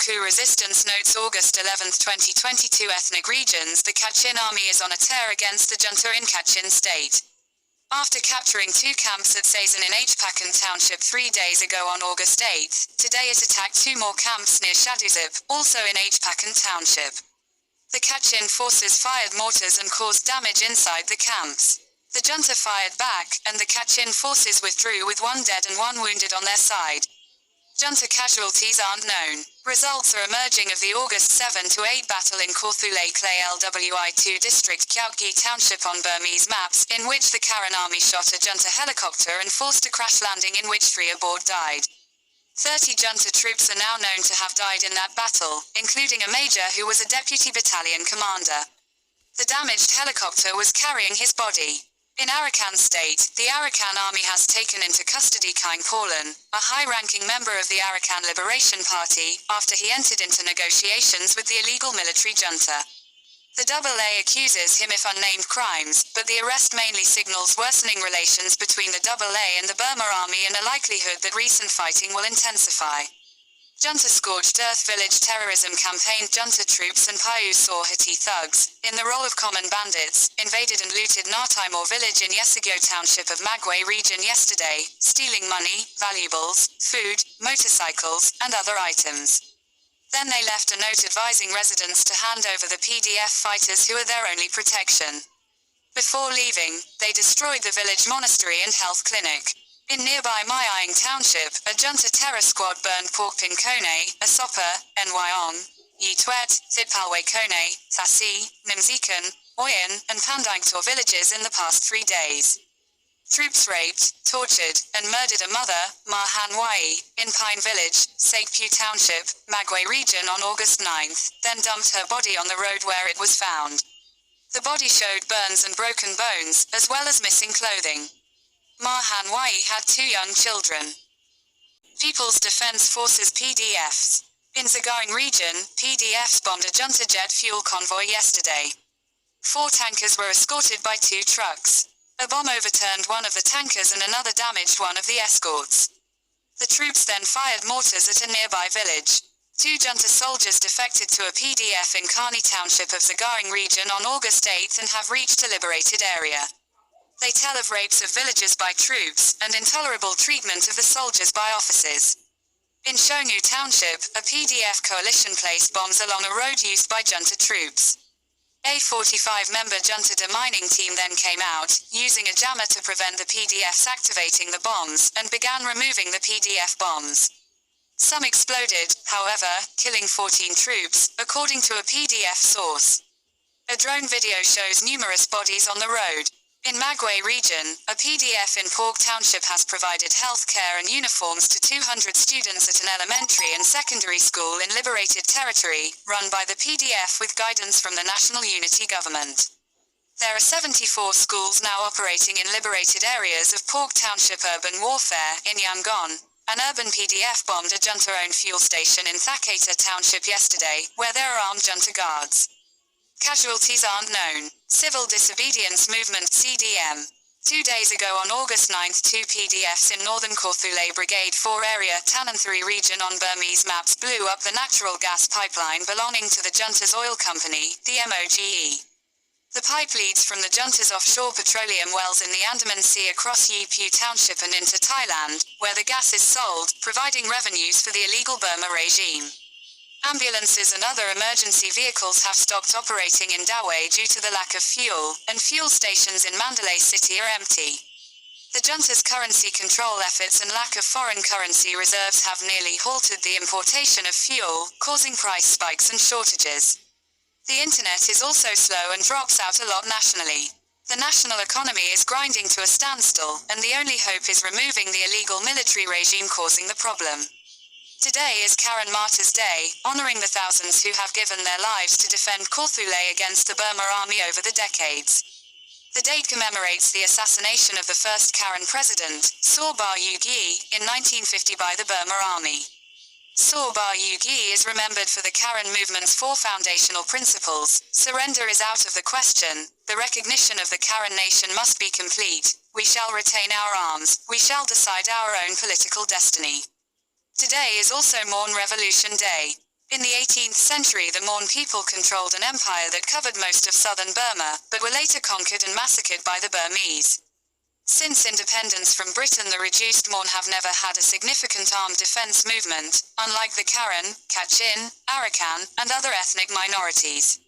coup resistance notes August 11, 2022 ethnic regions. The Kachin army is on a tear against the junta in Kachin State. After capturing 2 camps at Seizin in Hpakant township 3 days ago on August 8, today it attacked 2 more camps near Shaduzup, also in Hpakant township. The Kachin forces fired mortars and caused damage inside the camps. The junta fired back, and the Kachin forces withdrew with 1 dead and 1 wounded on their side. Junta casualties aren't known. Results are emerging of the August 7 to 8 battle in Kawthoolei Kler Lwi2 district Kyaukgyi township on Burmese maps, in which the Karen army shot a junta helicopter and forced a crash landing in which 3 aboard died. 30 junta troops are now known to have died in that battle, including a major who was a deputy battalion commander. The damaged helicopter was carrying his body. In Kachin State, the Kachin army has taken into custody Kyaukgyi, a high-ranking member of the Kachin Liberation Party, after he entered into negotiations with the illegal military junta. The AA accuses him of unnamed crimes, but the arrest mainly signals worsening relations between the AA and the Burma army and a likelihood that recent fighting will intensify. Junta scorched earth village terrorism campaign. Junta troops and Htoo thugs, in the role of common bandits, invaded and looted Nataimor village in Htoo township of Magway region yesterday, stealing money, valuables, food, motorcycles, and other items. Then they left a note advising residents to hand over the PDF fighters who are their only protection. Before leaving, they destroyed the village monastery and health clinic. In nearby Myang township, a junta terror squad burned Hpakant, Asopa, Nyong, Yitwet, Thitpalwe Kone, Thasi, Nimzikan, Oyen, and Pandangtor villages in the past 3 days. Troops raped, tortured, and murdered a mother, Ma Han Wai, in Pine Village, Sakepyu Township, Magway region on August 9, then dumped her body on the road where it was found. The body showed burns and broken bones, as well as missing clothing. Ma Han Wai had 2 young children. People's Defense Forces PDFs. In Seizin region, PDFs bombed a junta jet fuel convoy yesterday. 4 tankers were escorted by 2 trucks. A bomb overturned one of the tankers and another damaged one of the escorts. The troops then fired mortars at a nearby village. 2 junta soldiers defected to a PDF in Kani township of Seizin region on August 8 and have reached a liberated area. They tell of rapes of villagers by troops, and intolerable treatment of the soldiers by officers. In Shongu Township, a PDF coalition placed bombs along a road used by junta troops. A 45-member junta demining team then came out, using a jammer to prevent the PDFs activating the bombs, and began removing the PDF bombs. Some exploded, however, killing 14 troops, according to a PDF source. A drone video shows numerous bodies on the road. In Magway region, a PDF in Hpakant township has provided health care and uniforms to 200 students at an elementary and secondary school in liberated territory, run by the PDF with guidance from the National Unity Government. There are 74 schools now operating in liberated areas of Hpakant township. Urban warfare. In Yangon, an urban PDF bombed a junta-owned fuel station in Thakata township yesterday, where there are armed junta guards. Casualties aren't known. Civil Disobedience Movement (CDM). 2 days ago on August 9, 2 PDFs in northern Kawthoolei Brigade 4 area Tanantharyi region on Burmese maps blew up the natural gas pipeline belonging to the junta's oil company, the MOGE. The pipe leads from the junta's offshore petroleum wells in the Andaman Sea across Htoo township and into Thailand, where the gas is sold, providing revenues for the illegal Burma regime. Ambulances and other emergency vehicles have stopped operating in Dawei due to the lack of fuel, and fuel stations in Mandalay City are empty. The junta's currency control efforts and lack of foreign currency reserves have nearly halted the importation of fuel, causing price spikes and shortages. The internet is also slow and drops out a lot nationally. The national economy is grinding to a standstill, and the only hope is removing the illegal military regime causing the problem. Today is Karen Martyrs Day, honoring the thousands who have given their lives to defend Kawthoolei against the Burma army over the decades. The date commemorates the assassination of the first Karen president, Kyaukgyi, in 1950 by the Burma army. Kyaukgyi is remembered for the Karen movement's 4 foundational principles: surrender is out of the question, the recognition of the Karen nation must be complete, we shall retain our arms, we shall decide our own political destiny. Today is also Mourn Revolution Day. In the 18th century, the Mon people controlled an empire that covered most of southern Burma, but were later conquered and massacred by the Burmese. Since independence from Britain, the reduced Mon have never had a significant armed defense movement, unlike the Karen, Kachin, Arakan, and other ethnic minorities.